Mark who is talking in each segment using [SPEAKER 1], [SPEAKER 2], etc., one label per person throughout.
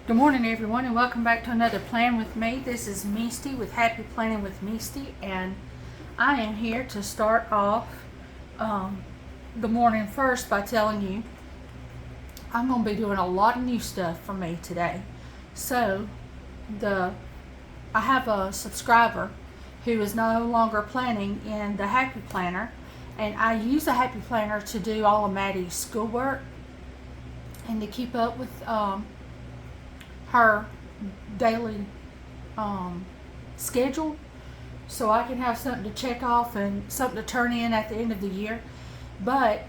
[SPEAKER 1] Good morning, everyone, and welcome back to another Plan with me. This is Misty with Happy Planning with Misty, and I am here to start off the morning first by telling you I'm going to be doing a lot of new stuff for me today. So, I have a subscriber who is no longer planning in the Happy Planner, and I use the Happy Planner to do all of Maddie's schoolwork and to keep up with her daily schedule, so I can have something to check off and something to turn in at the end of the year. But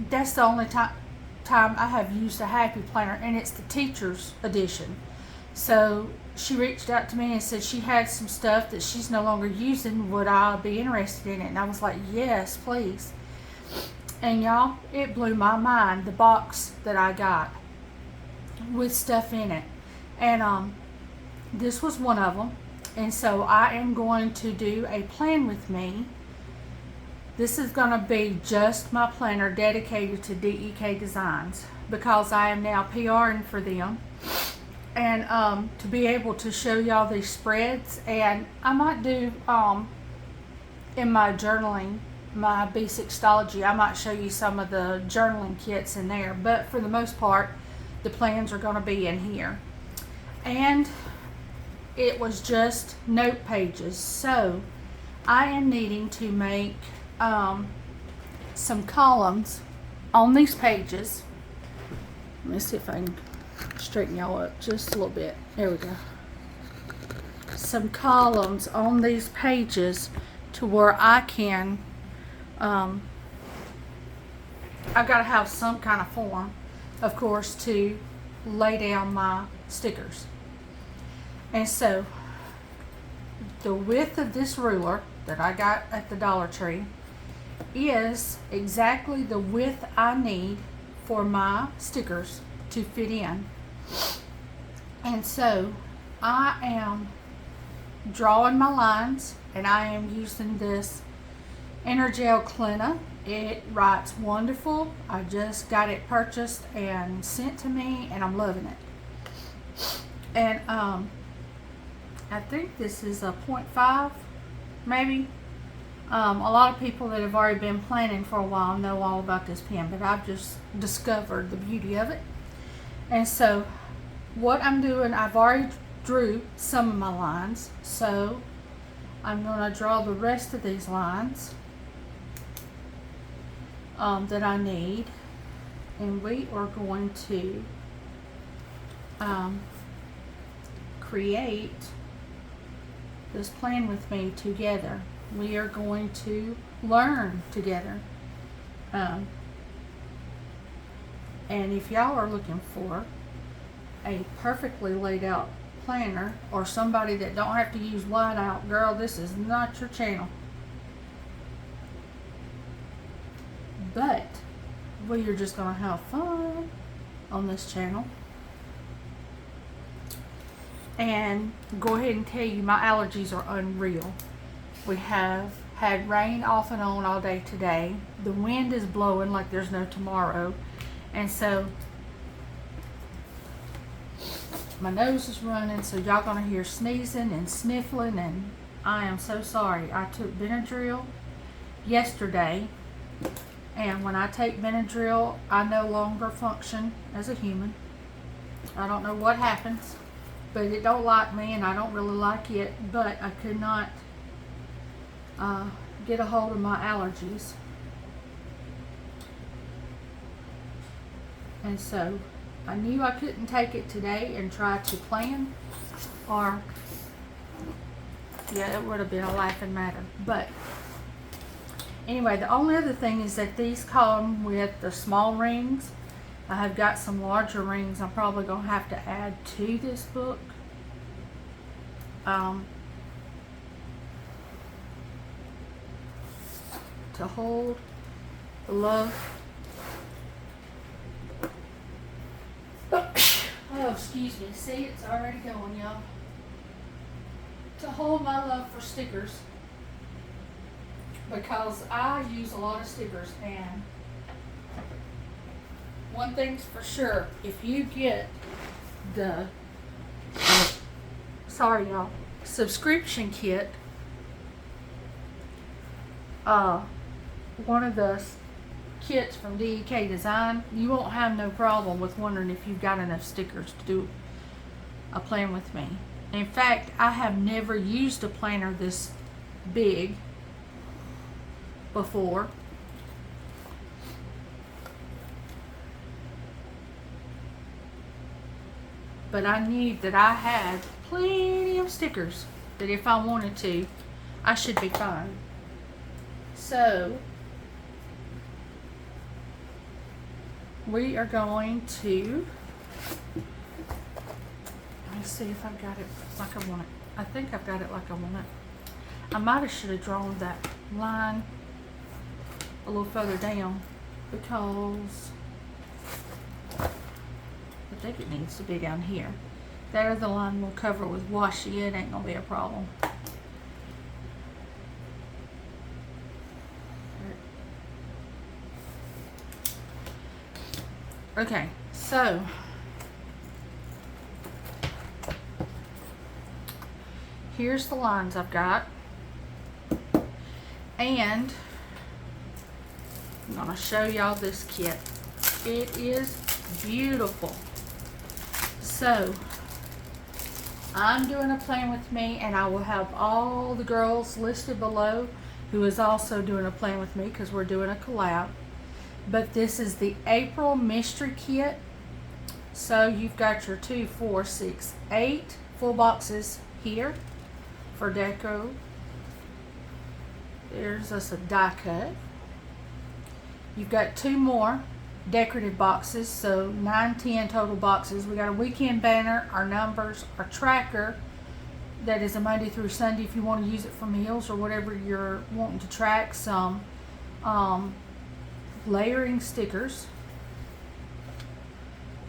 [SPEAKER 1] that's the only time I have used a Happy Planner, and it's the teacher's edition. So she reached out to me and said she had some stuff that she's no longer using. Would I be interested in it? And I was like, yes, please. And y'all, it blew my mind, the box that I got with stuff in it, and this was one of them. And so I am going to do a plan with me. This is going to be just my planner dedicated to DEK Designs, because I am now PRing for them, and to be able to show y'all these spreads. And I might do in my journaling, my B6tology, I might show you some of the journaling kits in there, but for the most part the plans are going to be in here. And it was just note pages, so I am needing to make some columns on these pages. Let me see if I can straighten y'all up just a little bit. There we go. Some columns on these pages to where I can I've got to have some kind of form, of course, to lay down my stickers. And so the width of this ruler that I got at the Dollar Tree is exactly the width I need for my stickers to fit in. And so I am drawing my lines, and I am using this Gel Clina. It writes wonderful. I just got it purchased and sent to me, and I'm loving it. And I think this is a 0.5, maybe. A lot of people that have already been planning for a while know all about this pen, but I've just discovered the beauty of it. And so what I'm doing, I've already drew some of my lines, so I'm going to draw the rest of these lines that I need, and we are going to create this plan with me together. We are going to learn together, and if y'all are looking for a perfectly laid out planner, or somebody that don't have to use white out, girl, this is not your channel. But we are just going to have fun on this channel. And go ahead and tell you, my allergies are unreal. We have had rain off and on all day today. The wind is blowing like there's no tomorrow. And so my nose is running, so y'all going to hear sneezing and sniffling, and I am so sorry. I took Benadryl yesterday, and when I take Benadryl, I no longer function as a human. I don't know what happens, but it don't like me, and I don't really like it, but I could not get a hold of my allergies. And so I knew I couldn't take it today and try to plan, or yeah, it would have been a laughing matter. But anyway, the only other thing is that these come with the small rings. I have got some larger rings I'm probably going to have to add to this book. To hold the love. Oh, excuse me. See, it's already going, y'all. To hold my love for stickers, because I use a lot of stickers, and one thing's for sure, if you get the, sorry y'all, subscription kit. One of the kits from DEK Design, you won't have no problem with wondering if you've got enough stickers to do a plan with me. In fact, I have never used a planner this big before. But I knew that I had plenty of stickers that if I wanted to, I should be fine. So we are going to, let me see if I've got it like I want it. I think I've got it like I want it. I might have should have drawn that line a little further down because I think it needs to be down here. That other line will cover with washi. It ain't gonna be a problem. Okay, so here's the lines I've got, and I'm gonna show y'all this kit. It is beautiful. So I'm doing a plan with me, and I will have all the girls listed below who is also doing a plan with me because we're doing a collab. But this is the April mystery kit. So you've got your 2, 4, 6, 8 full boxes here for deco. There's us a die cut. You've got 2 more decorative boxes, so 9, 10 total boxes. We got a weekend banner, our numbers, our tracker that is a Monday through Sunday if you want to use it for meals or whatever you're wanting to track. Some layering stickers,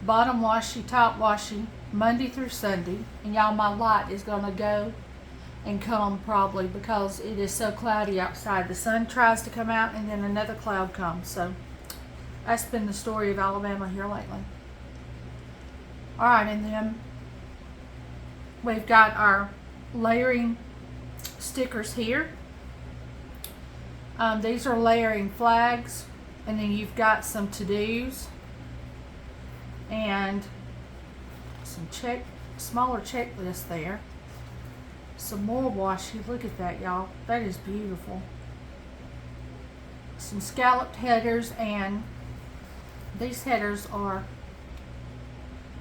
[SPEAKER 1] bottom washi, top washi, Monday through Sunday. And y'all, my light is gonna go and come probably because it is so cloudy outside. The sun tries to come out and then another cloud comes. So that's been the story of Alabama here lately. All right, and then we've got our layering stickers here. These are layering flags, and then you've got some to-dos and some smaller checklists there. Some more washi. Look at that, y'all. That is beautiful. Some scalloped headers, and these headers are,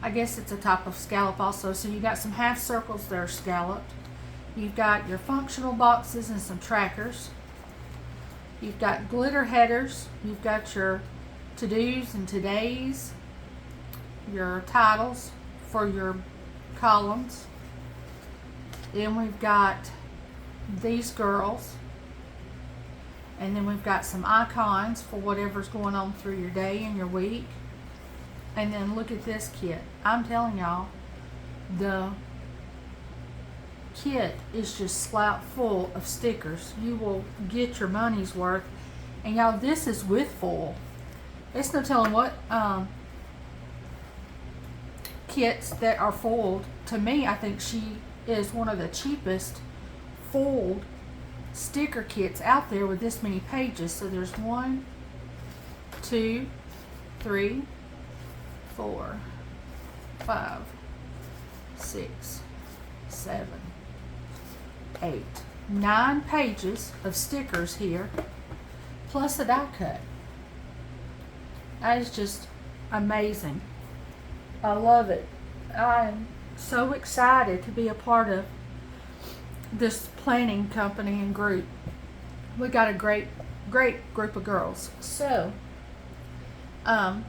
[SPEAKER 1] I guess it's a type of scallop also. So you got some half circles that are scalloped. You've got your functional boxes and some trackers. You've got glitter headers. You've got your to-dos and todays, your titles for your columns. Then we've got these girls. And then we've got some icons for whatever's going on through your day and your week. And then look at this kit. I'm telling y'all, the kit is just slap full of stickers. You will get your money's worth. And y'all, this is with foil. It's no telling what kits that are foiled. To me, I think she is one of the cheapest foiled sticker kits out there with this many pages. So there's 1, 2, 3, 4, 5, 6, 7, 8, 9 pages of stickers here, plus a die cut. That is just amazing. I love it. I'm so excited to be a part of this planning company and group. We got a great group of girls. So I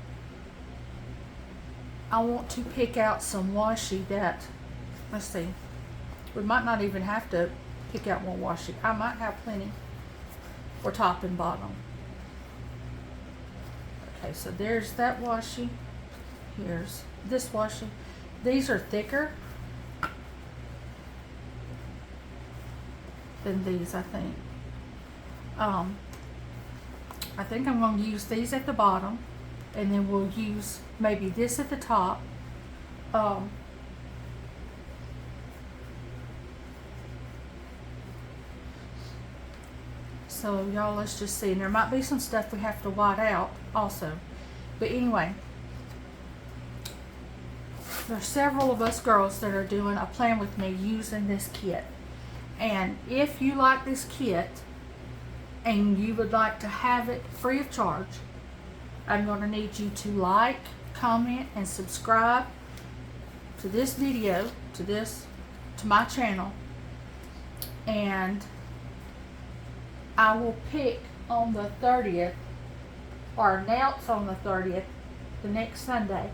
[SPEAKER 1] want to pick out some washi that, let's see, we might not even have to pick out more washi. I might have plenty for top and bottom. Okay, so there's that washi. Here's this washi. These are thicker than these, I think. I think I'm going to use these at the bottom, and then we'll use maybe this at the top so y'all, let's just see. And there might be some stuff we have to white out also. But anyway, there's several of us girls that are doing a plan with me using this kit. And if you like this kit and you would like to have it free of charge, I'm going to need you to like, comment, and subscribe to this video, to my channel. And I will pick on the 30th, or announce on the 30th, the next Sunday,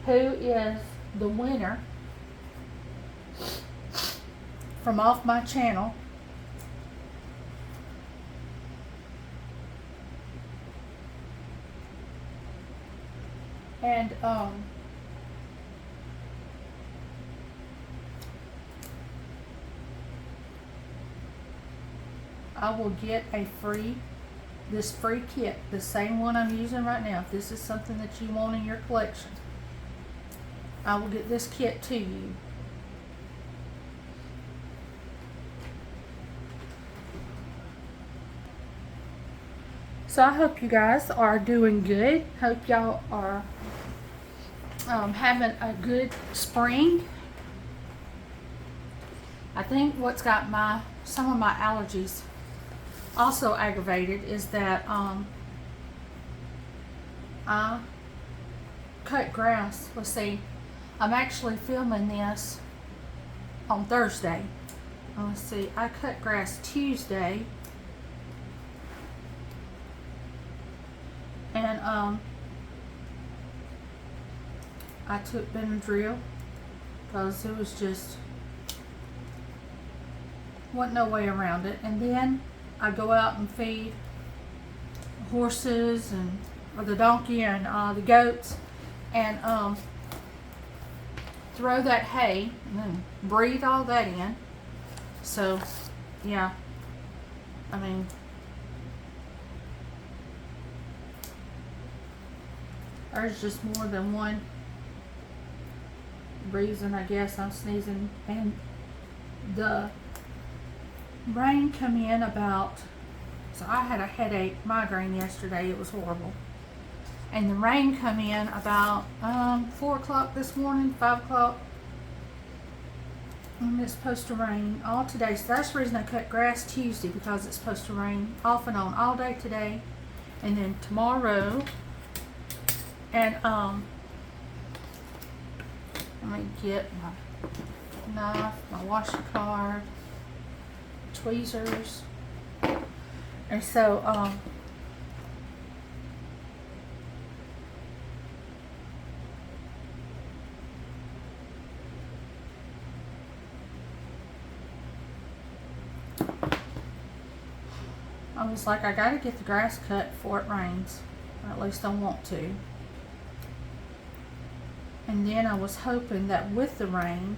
[SPEAKER 1] who is the winner from off my channel. And I will get this free kit, the same one I'm using right now. If this is something that you want in your collection, I will get this kit to you. So I hope you guys are doing good. Hope y'all are having a good spring. I think what's got some of my allergies also aggravated is that I cut grass. Let's see, I'm actually filming this on Thursday. Let's see, I cut grass Tuesday, and I took Benadryl because it was just wasn't no way around it. And then I go out and feed horses or the donkey and the goats, and throw that hay and then breathe all that in. So yeah, I mean, there's just more than one reason, I guess, I'm sneezing. And the rain come in so I had a headache, migraine yesterday. It was horrible. And the rain come in about 4 o'clock this morning, 5 o'clock. And it's supposed to rain all today. So that's the reason I cut grass Tuesday, because it's supposed to rain off and on all day today. And then tomorrow. And let me get my knife, my washi card, tweezers. And so I was like, I gotta get the grass cut before it rains, or at least I want to. And then I was hoping that with the rain,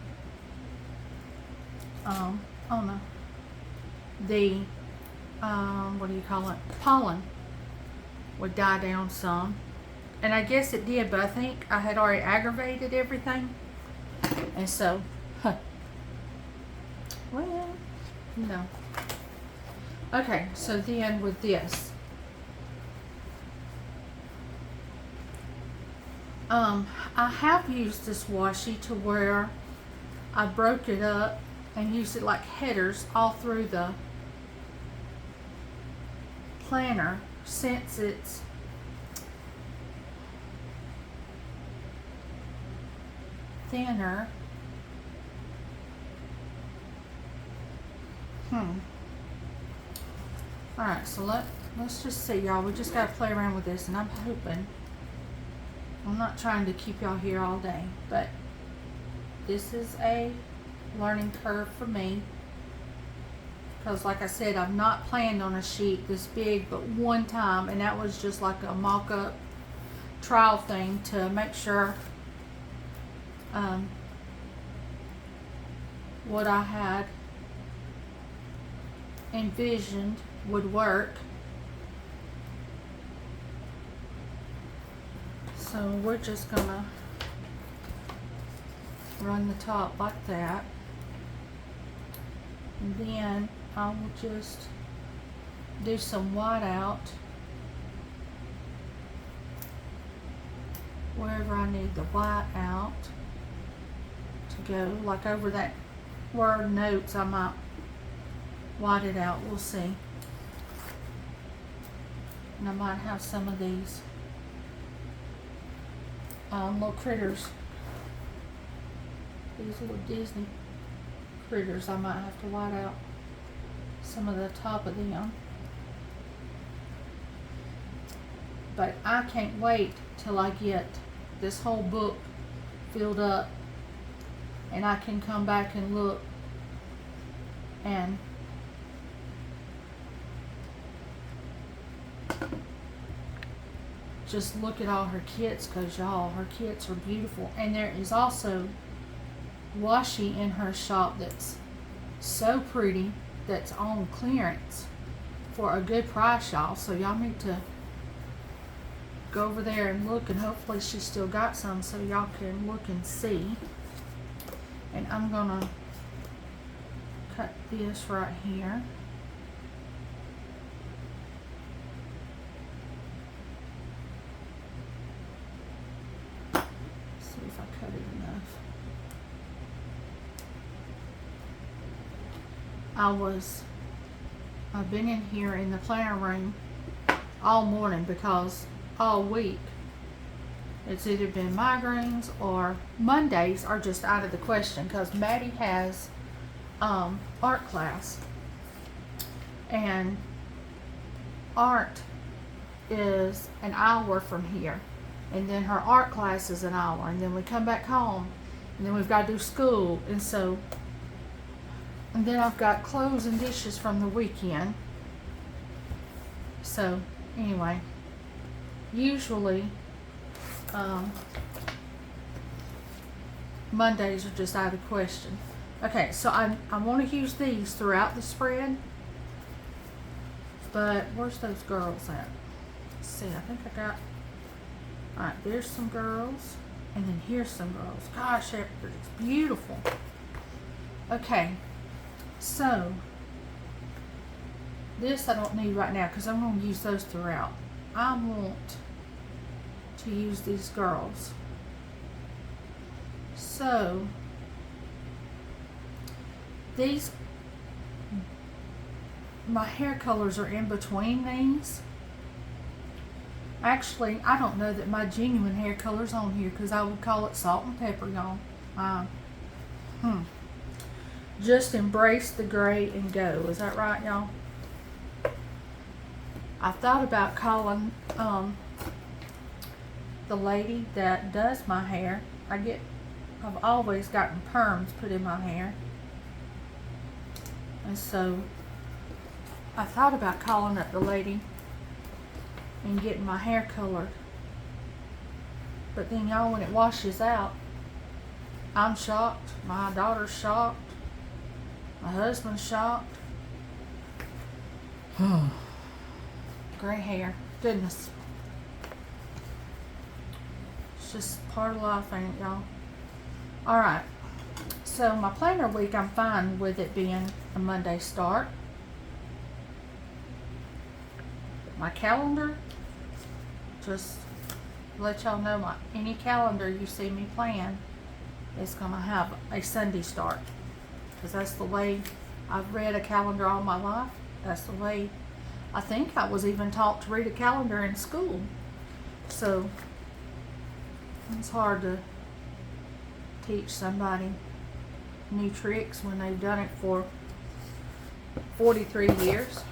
[SPEAKER 1] the what do you call it, pollen would die down some. And I guess it did, but I think I had already aggravated everything. And so, well, no. Okay, so then with this, I have used this washi to where I broke it up and used it like headers all through the planner, since it's thinner. Alright, so let's just see, y'all. We just gotta play around with this, and I'm hoping, I'm not trying to keep y'all here all day, but this is a learning curve for me, because like I said, I've not planned on a sheet this big but one time, and that was just like a mock-up trial thing to make sure what I had envisioned would work. So we're just gonna run the top like that. And then I will just do some white out wherever I need the white out to go, like over that word notes. I might white it out, we'll see. And I might have some of these little critters, these little Disney critters, I might have to white out some of the top of them. But I can't wait till I get this whole book filled up and I can come back and look and just look at all her kits, because y'all, her kits are beautiful. And there is also washi in her shop that's so pretty, that's on clearance for a good price, y'all. So y'all need to go over there and look, and hopefully she's still got some so y'all can look and see. And I'm gonna cut this right here. See if I cut it enough. I've been in here in the planner room all morning because all week it's either been migraines or Mondays are just out of the question, because Maddie has art class, and art is an hour from here, and then her art class is an hour, and then we come back home, and then we've got to do school, and so, and then I've got clothes and dishes from the weekend. So anyway, usually Mondays are just out of the question. Okay, so I want to use these throughout the spread, but where's those girls at? Let's see, I think I got, alright, there's some girls, and then here's some girls. Gosh, it's beautiful. Okay, so this I don't need right now because I'm going to use those throughout. I want to use these girls. So these, my hair colors are in between these. Actually, I don't know that my genuine hair color's on here because I would call it salt and pepper, y'all. Just embrace the gray and go. Is that right, y'all? I thought about calling the lady that does my hair. I've always gotten perms put in my hair, and so I thought about calling up the lady and getting my hair colored. But then, y'all, when it washes out, I'm shocked. My daughter's shocked. My husband's shocked. Gray hair. Goodness. It's just part of life, ain't it, y'all? Alright. So my planner week, I'm fine with it being a Monday start. My calendar, just let y'all know, any calendar you see me plan is going to have a Sunday start. Because that's the way I've read a calendar all my life. That's the way I think I was even taught to read a calendar in school. So it's hard to teach somebody new tricks when they've done it for 43 years.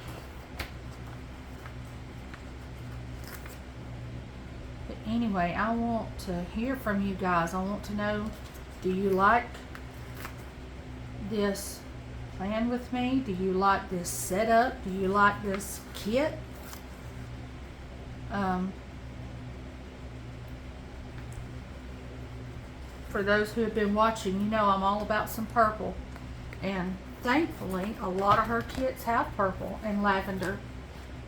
[SPEAKER 1] But anyway, I want to hear from you guys. I want to know, do you like this plan with me? Do you like this setup? Do you like this kit? For those who have been watching, you know I'm all about some purple, and thankfully a lot of her kits have purple and lavender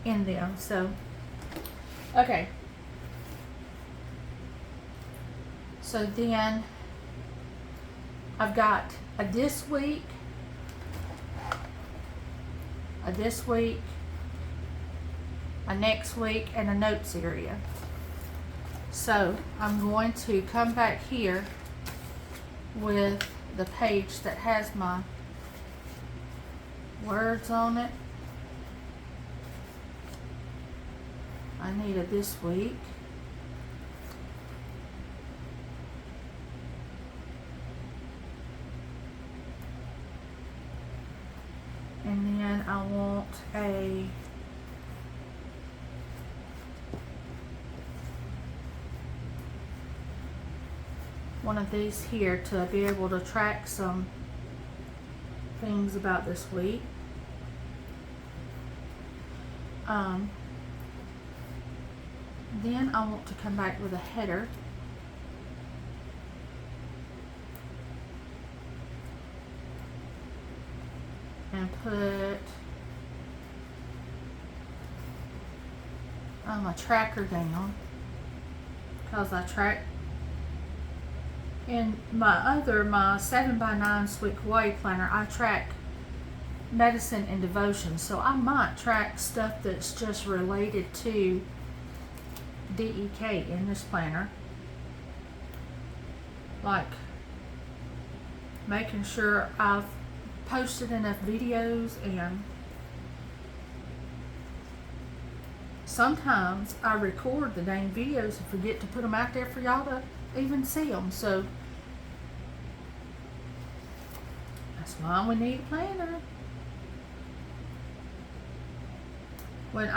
[SPEAKER 1] in them. So okay, so then I've got a this week, a next week, and a notes area. So I'm going to come back here with the page that has my words on it. I need a this week. And then I want one of these here to be able to track some things about this week. Then I want to come back with a header. And put my tracker down, because I track in my 7x9 Sweet Kawaii planner. I track medicine and devotion, so I might track stuff that's just related to DEK in this planner, like making sure I've posted enough videos, and sometimes I record the dang videos and forget to put them out there for y'all to even see them. So that's why we need a planner. When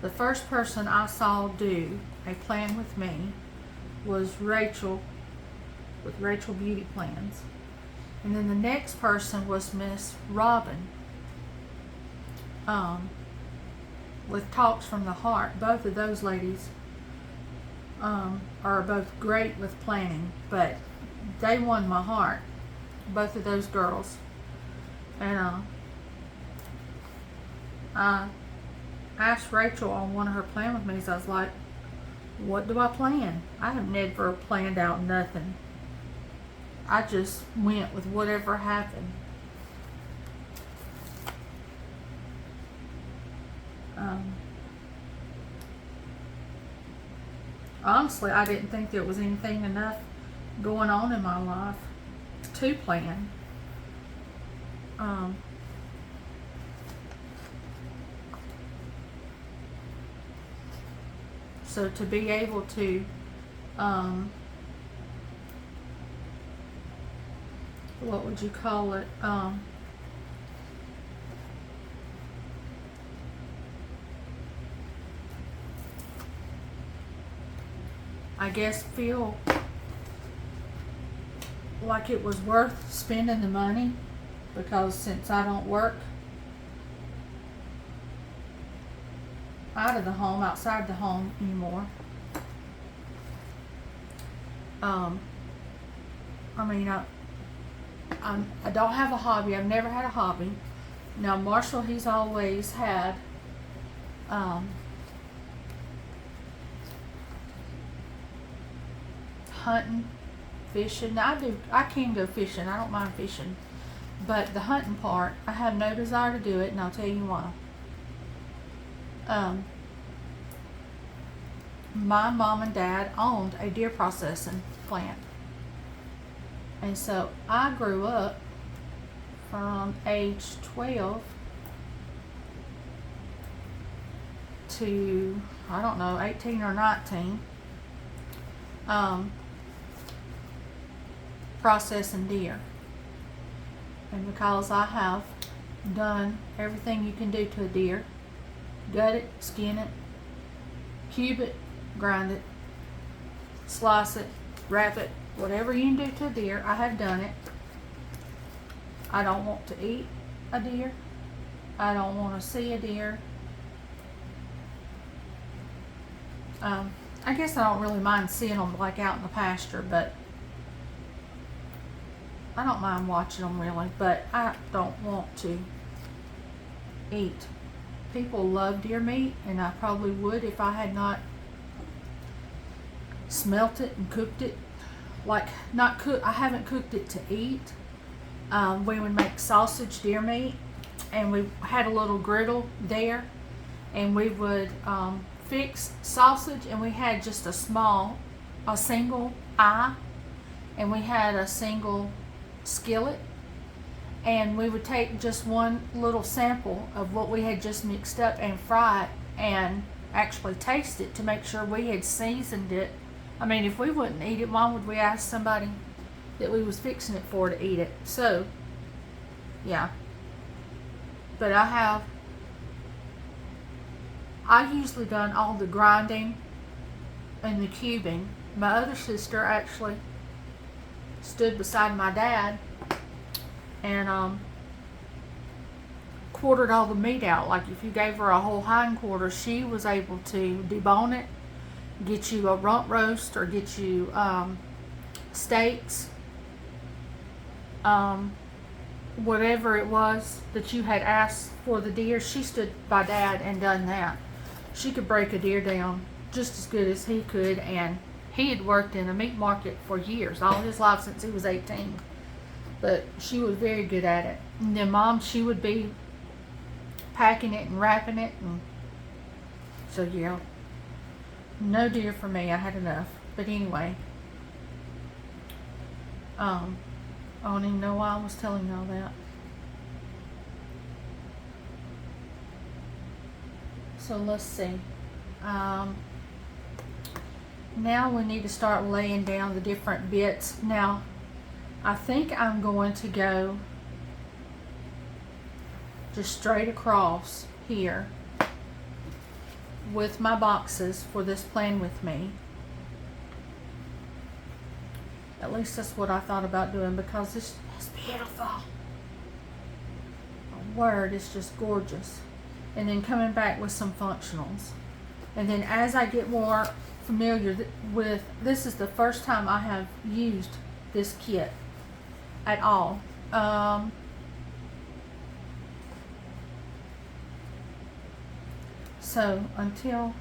[SPEAKER 1] the first person I saw do a plan with me was Rachel, with Rachel Beauty Plans. And then the next person was Miss Robin, with Talks from the Heart. Both of those ladies are both great with planning, but they won my heart, both of those girls. And I asked Rachel on one of her plan with me, so I was like, what do I plan? I have never planned out nothing. I just went with whatever happened. Honestly, I didn't think there was anything enough going on in my life to plan. So to be able to what would you call it? I guess feel like it was worth spending the money, because since I don't work out of the home, outside the home anymore, I mean, I don't have a hobby. I've never had a hobby. Now Marshall, he's always had hunting, fishing. Now I can go fishing. I don't mind fishing, but the hunting part, I have no desire to do it, and I'll tell you why. My mom and dad owned a deer processing plant. And so I grew up from age 12 to, I don't know, 18 or 19, processing deer. And because I have done everything you can do to a deer, gut it, skin it, cube it, grind it, slice it, wrap it, whatever you can do to a deer, I have done it. I don't want to eat a deer. I don't want to see a deer. I guess I don't really mind seeing them like out in the pasture, but I don't mind watching them really, but I don't want to eat. People love deer meat, and I probably would if I had not smelt it and cooked it like not cook. I haven't cooked it to eat. We would make sausage, deer meat, and we had a little griddle there, and we would fix sausage, and we had just a single eye, and we had a single skillet, and we would take just one little sample of what we had just mixed up and fry it and actually taste it to make sure we had seasoned it. I mean, if we wouldn't eat it, why would we ask somebody that we was fixing it for to eat it? So, yeah. But I usually done all the grinding and the cubing. My other sister actually stood beside my dad and quartered all the meat out. Like if you gave her a whole hind quarter, she was able to debone it, get you a rump roast, or get you steaks, whatever it was that you had asked for the deer. She stood by Dad and done that. She could break a deer down just as good as he could, and he had worked in a meat market for years, all his life since he was 18. But she was very good at it. And then Mom, she would be packing it and wrapping it, and so yeah, no deer for me. I had enough. But anyway, I don't even know why I was telling y'all that. So let's see. Now we need to start laying down the different bits. Now, I think I'm going to go just straight across here with my boxes for this plan with me. At least that's what I thought about doing, because this is beautiful. My word, it's just gorgeous. And then coming back with some functionals. And then as I get more familiar with, this is the first time I have used this kit at all. So until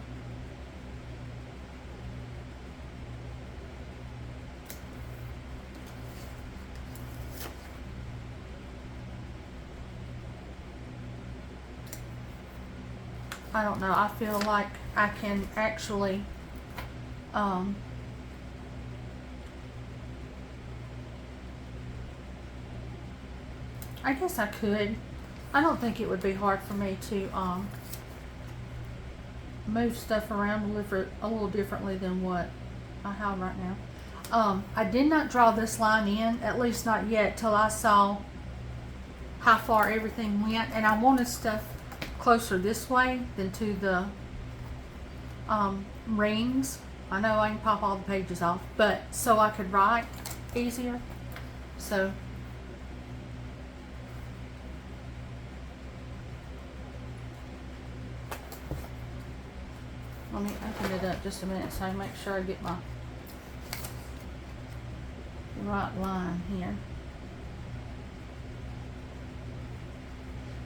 [SPEAKER 1] I don't know, I feel like I can actually I guess I could. I don't think it would be hard for me to move stuff around a little differently than what I have right now. I did not draw this line in, at least not yet, till I saw how far everything went, and I wanted stuff closer this way than to the rings. I know I can pop all the pages off, but so I could write easier. So let me open it up just a minute so I make sure I get my right line here.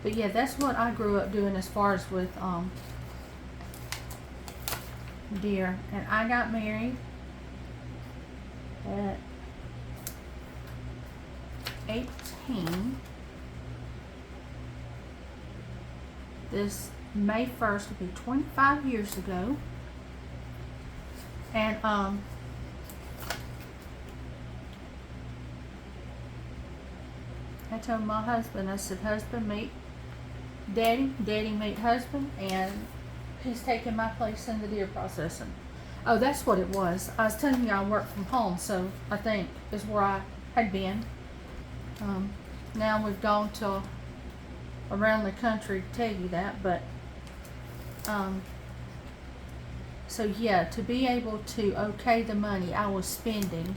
[SPEAKER 1] But yeah, that's what I grew up doing as far as with deer. And I got married at 18. This May 1st will be 25 years ago. And I told my husband, I said, husband, meet daddy, daddy meet husband, and he's taking my place in the deer processing. Oh, that's what it was. I was telling you I work from home, so I think is where I had been. Now we've gone to around the country to tell you that, but so yeah, to be able to okay the money I was spending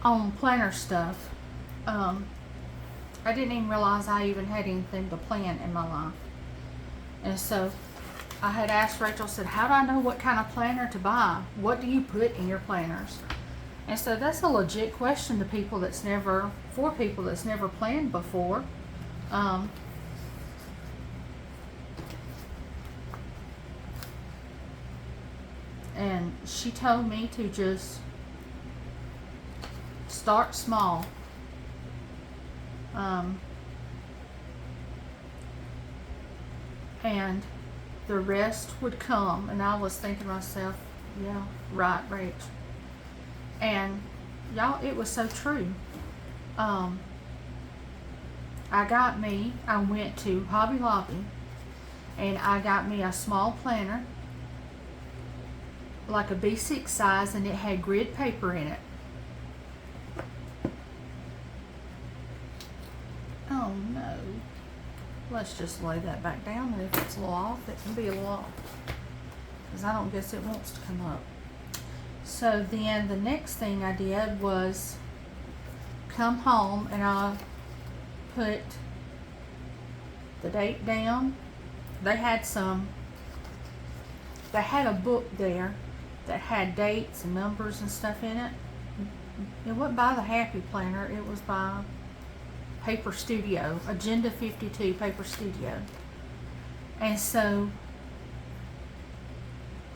[SPEAKER 1] on planner stuff, I didn't even realize I even had anything to plan in my life. And so I had asked Rachel, said, how do I know what kind of planner to buy? What do you put in your planners? And so that's a legit question to people that's never, for people that's never planned before. And she told me to just start small. And the rest would come. And I was thinking to myself, yeah, right, Rach. And y'all, it was so true. I went to Hobby Lobby and I got me a small planner, like a B6 size, and it had grid paper in it. Oh no. Let's just lay that back down, and if it's a little off, it can be a little off, because I don't guess it wants to come up. So then the next thing I did was come home and I put the date down. They had a book there that had dates and numbers and stuff in it. It wasn't by the Happy Planner, it was by Paper Studio, Agenda 52 Paper Studio. And so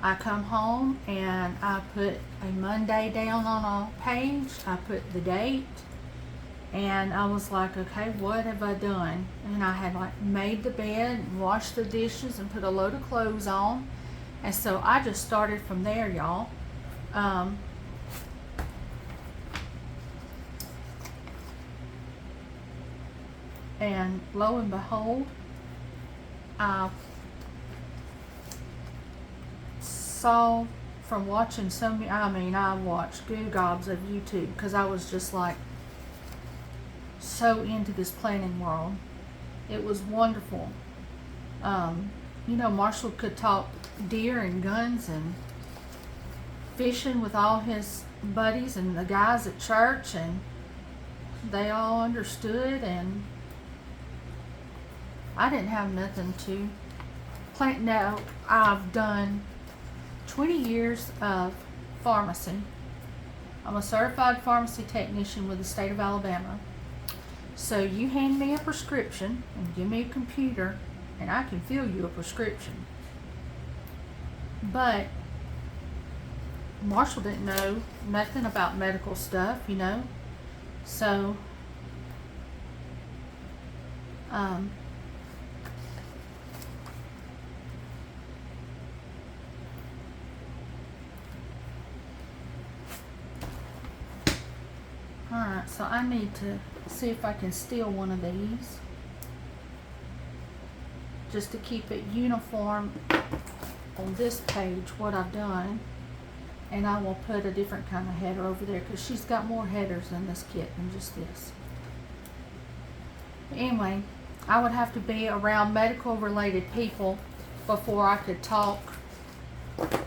[SPEAKER 1] I come home and I put a Monday down on a page. I put the date, and I was like, okay, what have I done? And I had like made the bed and washed the dishes and put a load of clothes on. And so I just started from there, y'all. And lo and behold, I saw from watching so many, I watched good gobs of YouTube, because I was just like so into this planning world. It was wonderful. You know, Marshall could talk deer and guns and fishing with all his buddies and the guys at church, and they all understood, and I didn't have nothing to plan. Now, I've done 20 years of pharmacy. I'm a certified pharmacy technician with the state of Alabama. So you hand me a prescription and give me a computer, and I can fill you a prescription. But Marshall didn't know nothing about medical stuff, you know. So alright, so I need to see if I can steal one of these, just to keep it uniform on this page what I've done. And I will put a different kind of header over there, because she's got more headers in this kit than just this. Anyway, I would have to be around medical related people before I could talk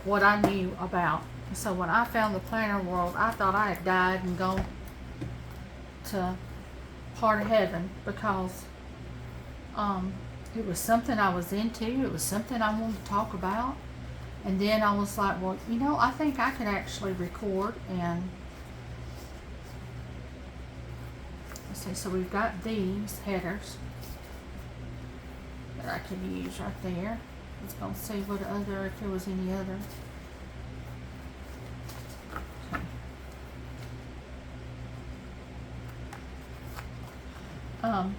[SPEAKER 1] what I knew about. So when I found the planner world, I thought I had died and gone to part of heaven, because it was something I was into. It was something I wanted to talk about. And then I was like, well, you know, I think I could actually record. And let's see, so we've got these headers that I could use right there. I was going to see what other, if there was any other. Okay.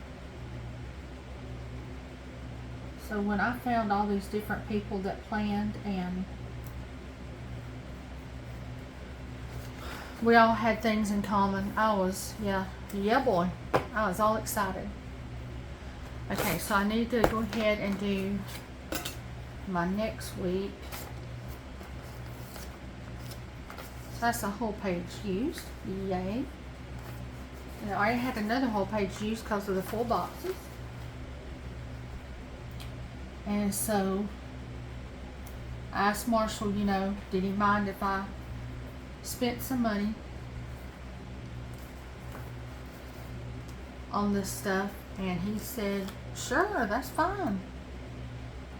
[SPEAKER 1] So when I found all these different people that planned, and we all had things in common, I was, yeah boy, I was all excited. Okay, so I need to go ahead and do my next week. So that's a whole page used, yay. And I already had another whole page used because of the 4 boxes. And so I asked Marshall, you know, did he mind if I spent some money on this stuff? And he said, sure, that's fine.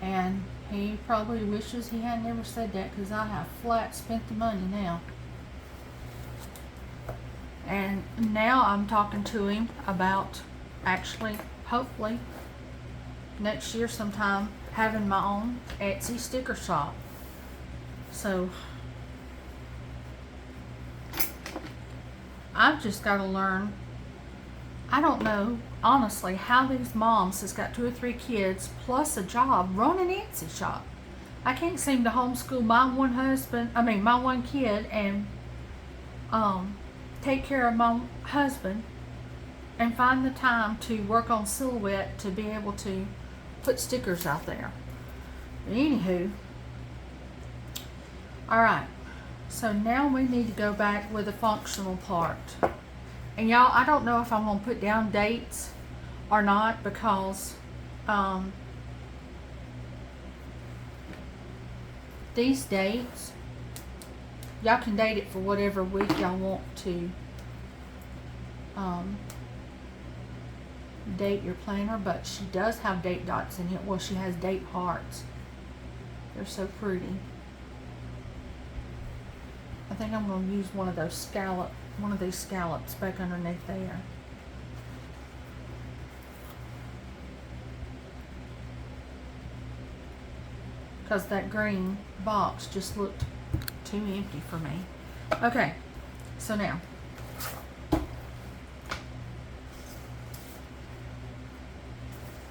[SPEAKER 1] And he probably wishes he had never said that, because I have flat spent the money now. And now I'm talking to him about actually, hopefully, next year sometime, having my own Etsy sticker shop. So I've just got to learn. I don't know, honestly, how these moms that's got 2 or 3 kids plus a job run an Etsy shop. I can't seem to homeschool my one kid and take care of my husband and find the time to work on silhouette to be able to put stickers out there. But anywho, alright, so now we need to go back with the functional part. And y'all, I don't know if I'm going to put down dates or not, because these dates, y'all can date it for whatever week y'all want to date your planner, but she does have date dots in it. Well, she has date hearts. They're so pretty. I think I'm going to use one of these scallops back underneath there. Because that green box just looked too empty for me. Okay, so now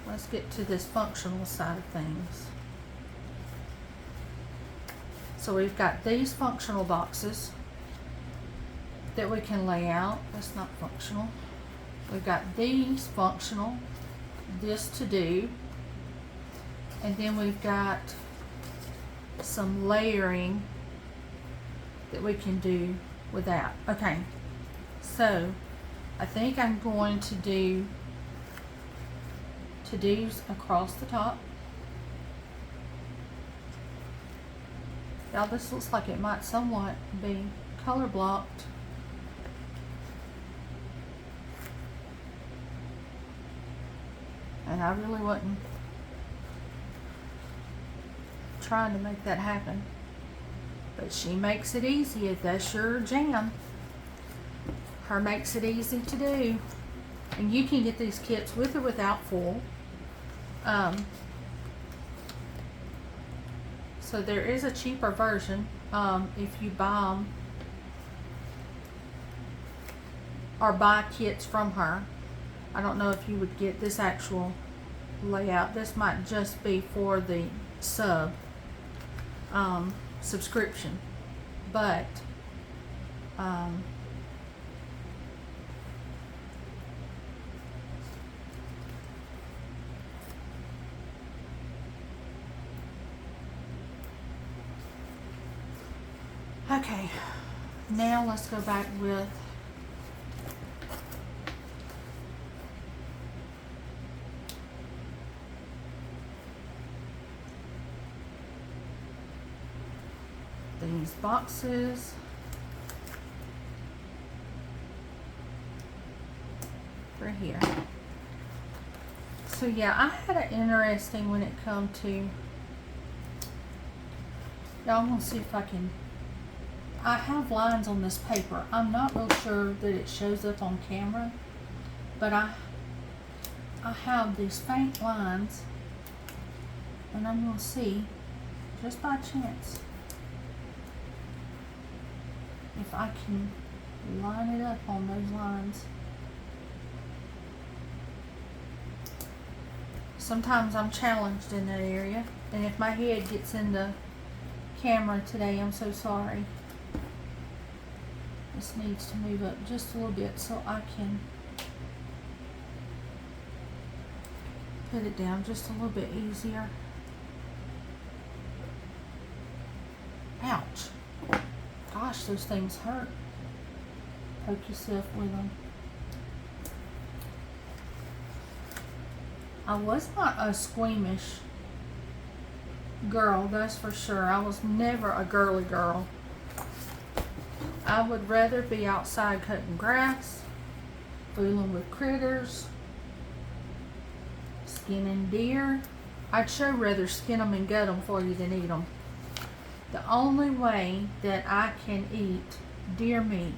[SPEAKER 1] let's get to this functional side of things. So we've got these functional boxes that we can lay out. That's not functional. We've got these functional, this to do, and then we've got some layering that we can do with that. Okay, so I think I'm going to do to-dos across the top. Now this looks like it might somewhat be color blocked. And I really wasn't trying to make that happen. But she makes it easy. That's your jam. Her makes it easy to do. And you can get these kits with or without foil. So there is a cheaper version if you buy them or buy kits from her. I don't know if you would get this actual layout. This might just be for the subscription, but okay, now let's go back with these boxes. For here. So yeah, I had an interesting when it come to, y'all, I'm gonna see if I can, I have lines on this paper. I'm not real sure that it shows up on camera, but I have these faint lines, and I'm gonna see, just by chance, if I can line it up on those lines. Sometimes I'm challenged in that area, and if my head gets in the camera today, I'm so sorry. This needs to move up just a little bit so I can put it down just a little bit easier. Ouch. Gosh, those things hurt. Poke yourself with them. I was not a squeamish girl, that's for sure. I was never a girly girl. I would rather be outside cutting grass, fooling with critters, skinning deer. I'd sure rather skin them and gut them for you than eat them. The only way that I can eat deer meat,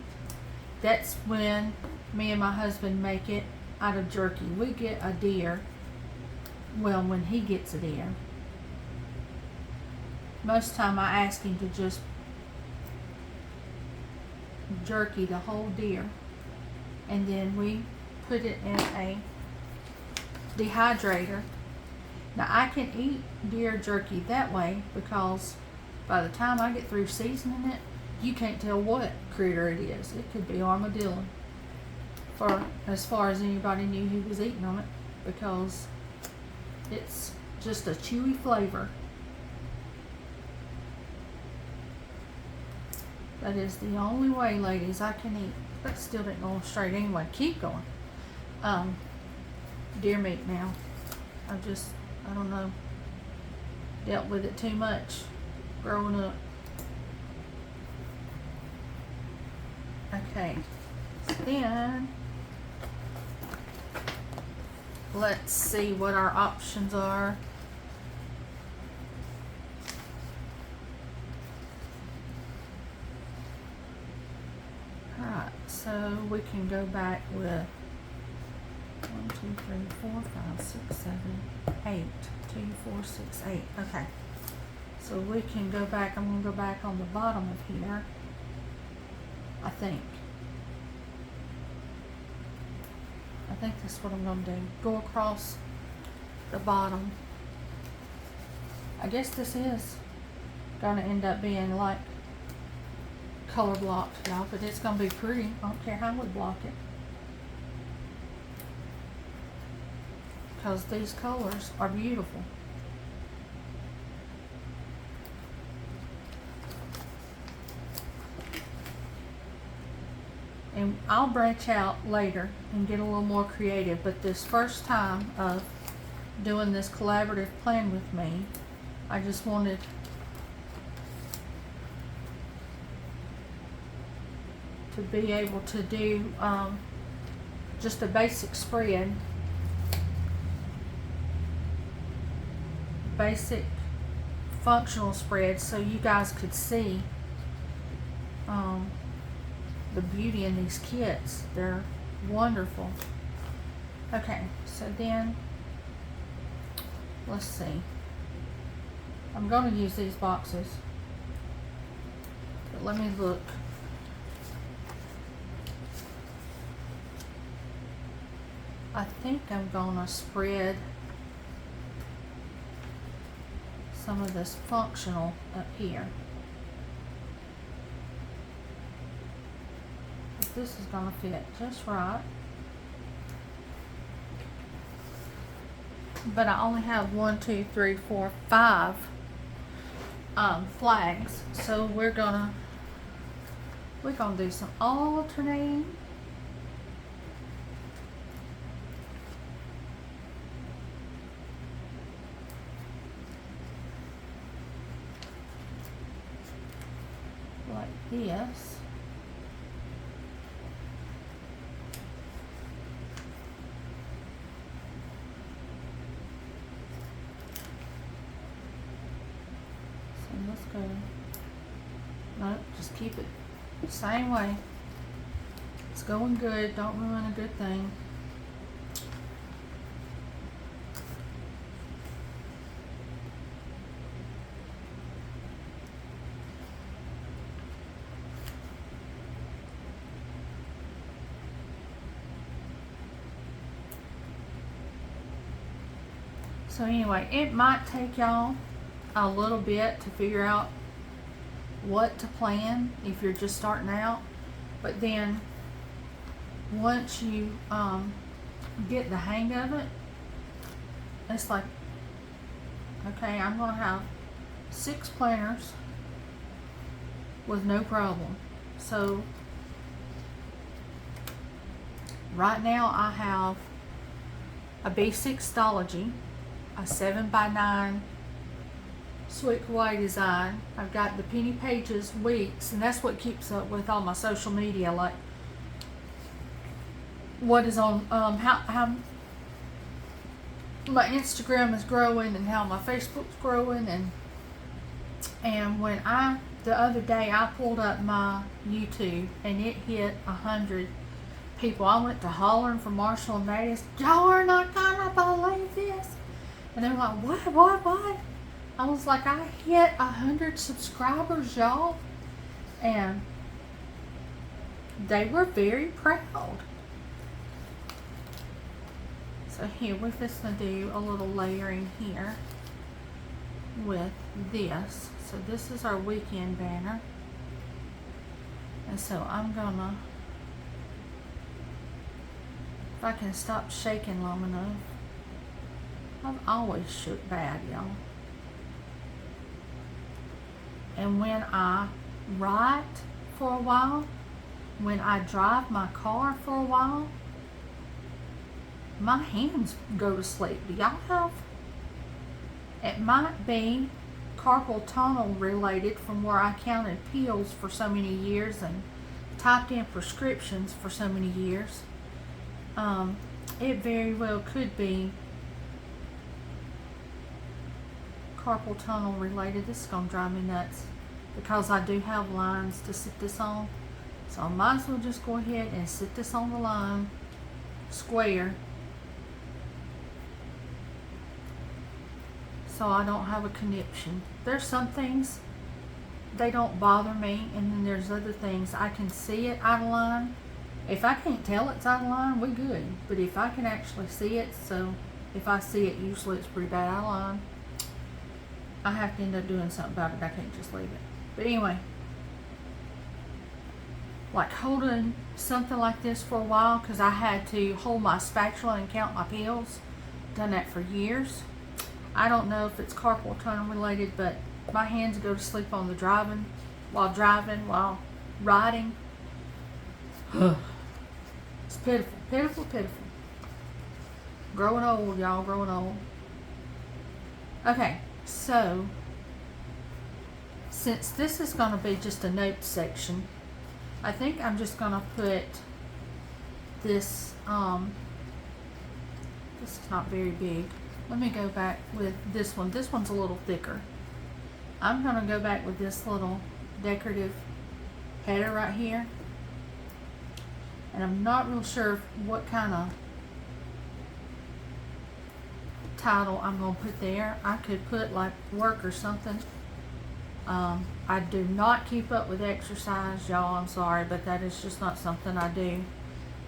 [SPEAKER 1] that's when me and my husband make it out of jerky. We get a deer, well, when he gets a deer, most time I ask him to just jerky the whole deer and then we put it in a dehydrator. Now I can eat deer jerky that way because by the time I get through seasoning it, you can't tell what critter it is. It could be armadillo, for as far as anybody knew who was eating on it, because it's just a chewy flavor. That is the only way, ladies, I can eat. That still didn't go straight anyway. Keep going. Deer meat now. I don't know, dealt with it too much growing up. Okay, so then let's see what our options are. Alright, so we can go back with 1, 2, 3, 4, 5, 6, 7, 8. 2, 4, 6, 8. Okay. So we can go back. I'm going to go back on the bottom of here, I think. I think that's what I'm going to do. Go across the bottom. I guess this is going to end up being like color blocked, y'all, but it's going to be pretty. I don't care how we block it, because these colors are beautiful. And I'll branch out later and get a little more creative, but this first time of doing this collaborative plan with me, I just wanted to be able to do just a basic spread, basic functional spread, so you guys could see the beauty in these kits. They're wonderful. Okay, so then let's see. I'm going to use these boxes, but let me look. I think I'm going to spread some of this functional up here. This is going to fit just right. But I only have 1, 2, 3, 4, 5 flags. So we're gonna do some alternating. Like this. Let's go. Nope, just keep it the same way. It's going good. Don't ruin a good thing. So anyway, it might take y'all a little bit to figure out what to plan if you're just starting out, but then once you get the hang of it, it's like, okay, I'm gonna have 6 planners with no problem. So right now I have a B6 a 7x9 Sweet Kawaii design. I've got the Penny Pages weeks, and that's what keeps up with all my social media, like what is on how my Instagram is growing and how my Facebook's growing. And when the other day I pulled up my YouTube and it hit 100 people. I went to hollering for Marshall and Maddie. Y'all are not gonna believe this. And they were like, what? I was like, I hit 100 subscribers, y'all. And they were very proud. So here we're just going to do a little layering here with this. So this is our weekend banner. And so I'm gonna, if I can stop shaking long enough. I've always shook bad, y'all. And when I write for a while, when I drive my car for a while, my hands go to sleep. Do y'all have? It might be carpal tunnel related from where I counted pills for so many years and typed in prescriptions for so many years. It very well could be carpal tunnel related. This is going to drive me nuts because I do have lines to sit this on. So I might as well just go ahead and sit this on the line square so I don't have a conniption. There's some things, they don't bother me, and then there's other things I can see it out of line. If I can't tell it's out of line, we good. But if I can actually see it, so if I see it, usually it's pretty bad out of line, I have to end up doing something about it. I can't just leave it. But anyway, like holding something like this for a while, because I had to hold my spatula and count my pills. Done that for years. I don't know if it's carpal tunnel related, but my hands go to sleep on the driving, while riding. It's pitiful, pitiful, pitiful. Growing old, y'all, growing old. Okay, so since this is going to be just a note section, I think I'm just going to put this, this is not very big. Let me go back with this one. This one's a little thicker. I'm going to go back with this little decorative header right here. And I'm not real sure what kind of title I'm going to put there. I could put like work or something. I do not keep up with exercise, y'all. I'm sorry, but that is just not something I do.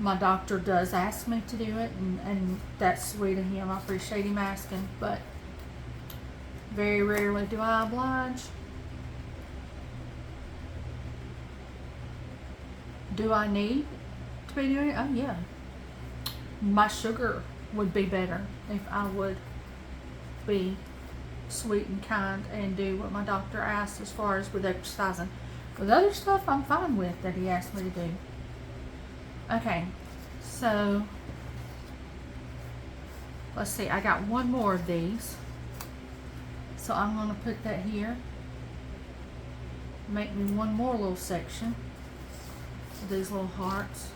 [SPEAKER 1] My doctor does ask me to do it, and that's sweet of him. I appreciate him asking, but very rarely do I oblige. Do I need to be doing it? Oh yeah. My sugar would be better if I would be sweet and kind and do what my doctor asks as far as with exercising. With other stuff, I'm fine with that he asked me to do. Okay, so let's see, I got one more of these. So I'm going to put that here. Make me one more little section of these little hearts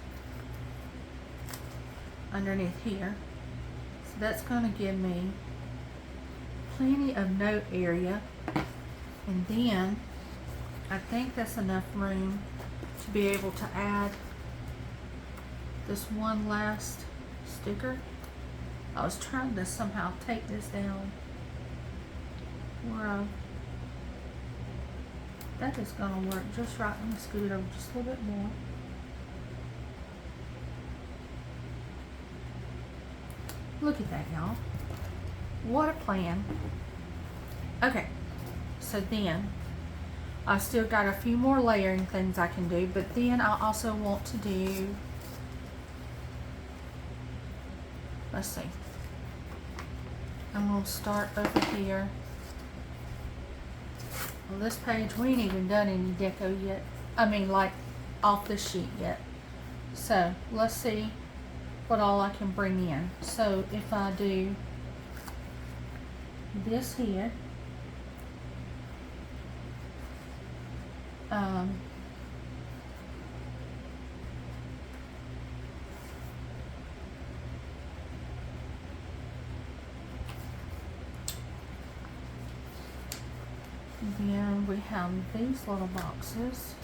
[SPEAKER 1] underneath here. So that's going to give me plenty of note area. And then I think that's enough room to be able to add this one last sticker. I was trying to somehow take this down where that is going to work just right. Let me scoot it over just a little bit more. Look at that, y'all. What a plan. Okay, so then I've still got a few more layering things I can do, but then I also want to do, let's see, I'm going to start over here. Well, this page, we ain't even done any deco yet. I mean, like, off this sheet yet. So, let's see what all I can bring in. So, if I do this here, then we have these little boxes.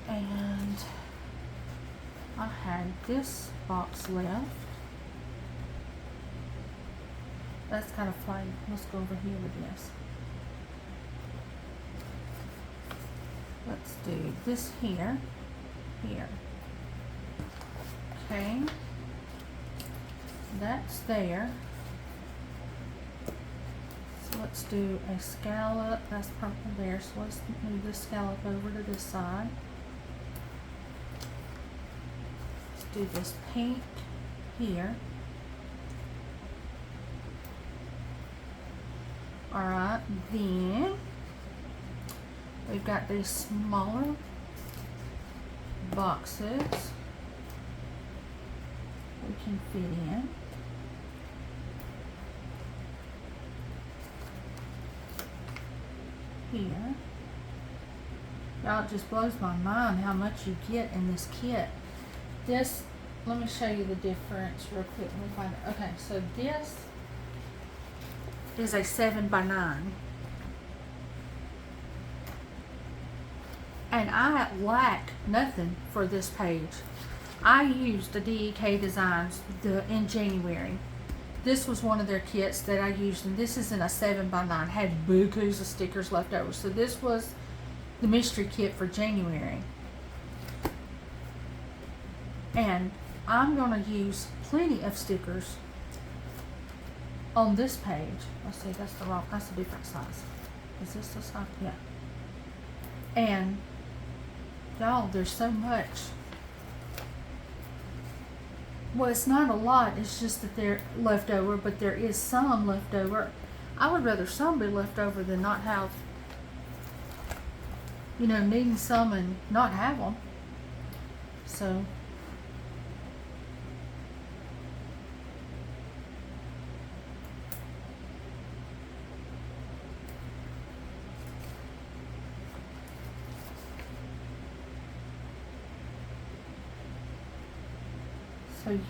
[SPEAKER 1] And I had this box left. That's kind of fun. Let's go over here with this. Let's do this here. here. Okay, that's there. So let's do a scallop. That's purple there, so let's move this scallop over to this side. Let's do this pink here. Alright, then we've got these smaller boxes we can fit in. Here. Y'all, it just blows my mind how much you get in this kit. This, let me show you the difference real quick. Let me find it. Okay, so this is a 7x9. And I lack nothing for this page. I used the DEK Designs in January. This was one of their kits that I used, and this is in a 7x9. Had bukus of stickers left over. So this was the mystery kit for January. And I'm going to use plenty of stickers on this page. Let's see, that's a different size. Is this the size? Yeah. And y'all, there's so much. Well, it's not a lot, it's just that they're left over, but there is some left over. I would rather some be left over than not have, you know, needing some and not have them. So,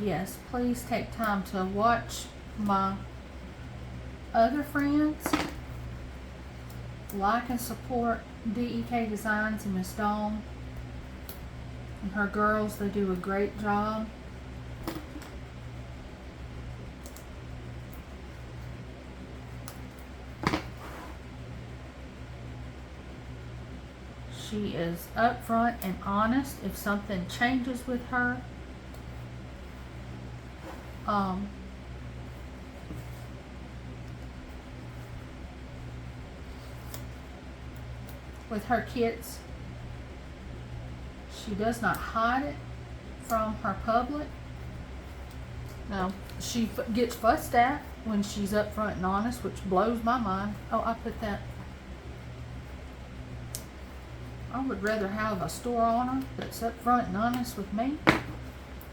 [SPEAKER 1] yes, please take time to watch my other friends. Like and support DEK Designs and Miss Dawn and her girls. They do a great job. She is upfront and honest if something changes with her. With her kits, she does not hide it from her public. Now, she gets fussed at when she's upfront and honest, which blows my mind. Oh, I put that. I would rather have a store owner that's upfront and honest with me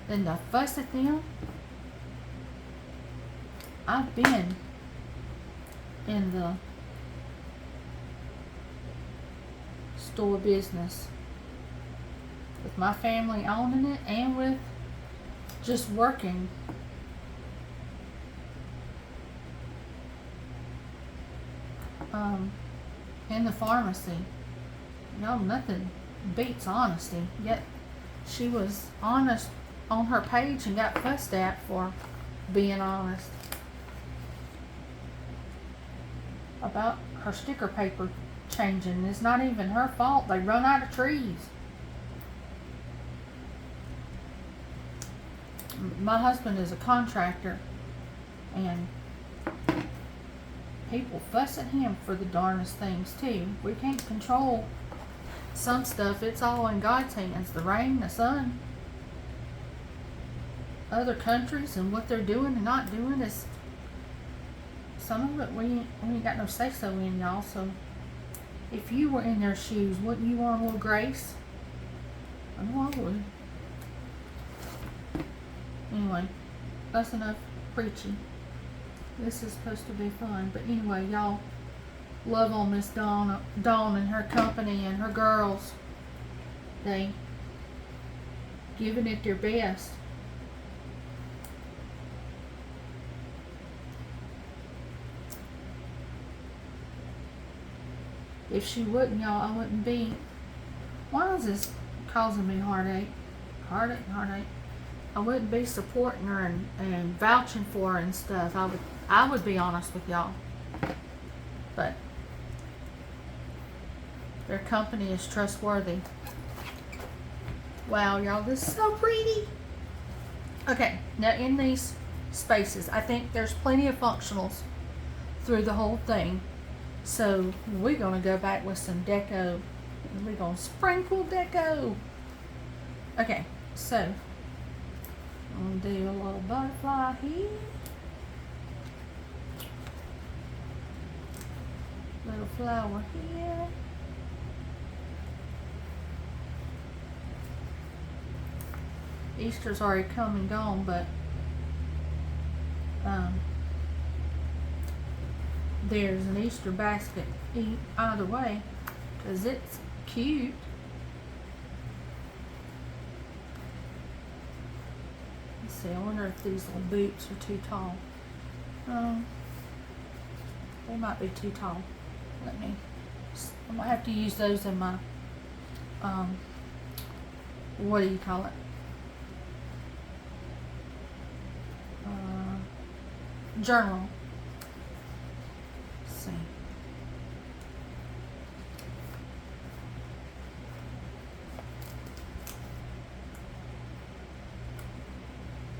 [SPEAKER 1] than to fuss at them. I've been in the store business with my family owning it and with just working. In the pharmacy. No, nothing beats honesty. Yet she was honest on her page and got fussed at for being honest about her sticker paper changing. It's not even her fault. They run out of trees. My husband is a contractor, and people fuss at him for the darnest things too. We can't control some stuff. It's all in God's hands. The rain, the sun, other countries and what they're doing and not doing is, some of it we ain't got no say so in, y'all. So if you were in their shoes, wouldn't you want a little grace? I know I would. Anyway, that's enough preaching. This is supposed to be fun. But anyway, y'all, love on Miss Dawn and her company and her girls. They giving it their best. If she wouldn't, y'all, I wouldn't be. Why is this causing me heartache? Heartache. I wouldn't be supporting her and vouching for her and stuff. I would be honest with y'all. But their company is trustworthy. Wow, y'all, this is so pretty. Okay, now in these spaces, I think there's plenty of functionals through the whole thing. So we're gonna go back with some deco. We're gonna sprinkle deco. Okay, so I'm gonna do a little butterfly here. Little flower here. Easter's already come and gone, but there's an Easter basket either way, because it's cute. Let's see, I wonder if these little boots are too tall. They might be too tall. I might have to use those in my, what do you call it? Journal. Let's see.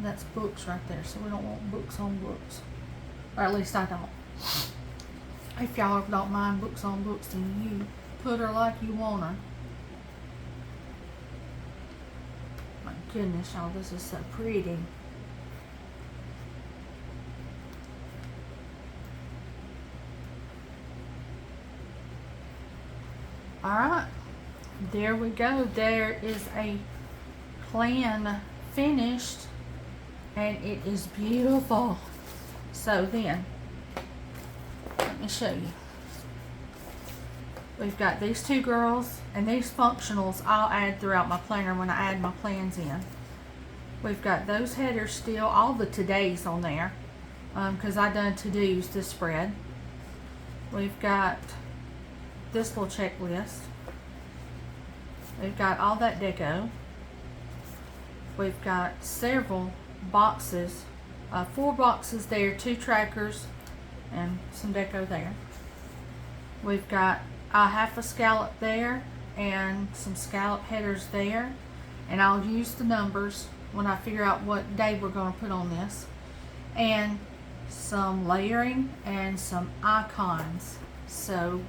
[SPEAKER 1] That's books right there, so we don't want books on books. Or at least I don't. If y'all don't mind books on books, then you put her like you want her. My goodness, y'all, this is so pretty. Alright, there we go. There is a plan finished, and it is beautiful. So then, let me show you. We've got these two girls, and these functionals I'll add throughout my planner when I add my plans in. We've got those headers still, all the todays on there, because I done to-dos this spread. We've got this little checklist. We've got all that deco. We've got several boxes, 4 boxes there, 2 trackers, and some deco there. We've got a half a scallop there and some scallop headers there, and I'll use the numbers when I figure out what day we're going to put on this, and some layering and some icons. So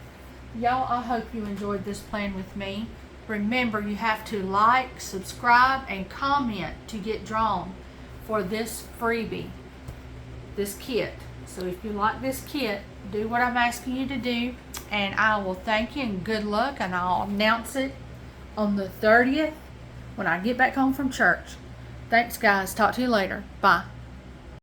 [SPEAKER 1] y'all, I hope you enjoyed this plan with me. Remember, you have to like, subscribe, and comment to get drawn for this freebie, this kit. So if you like this kit, do what I'm asking you to do, and I will thank you and good luck, and I'll announce it on the 30th when I get back home from church. Thanks, guys. Talk to you later. Bye.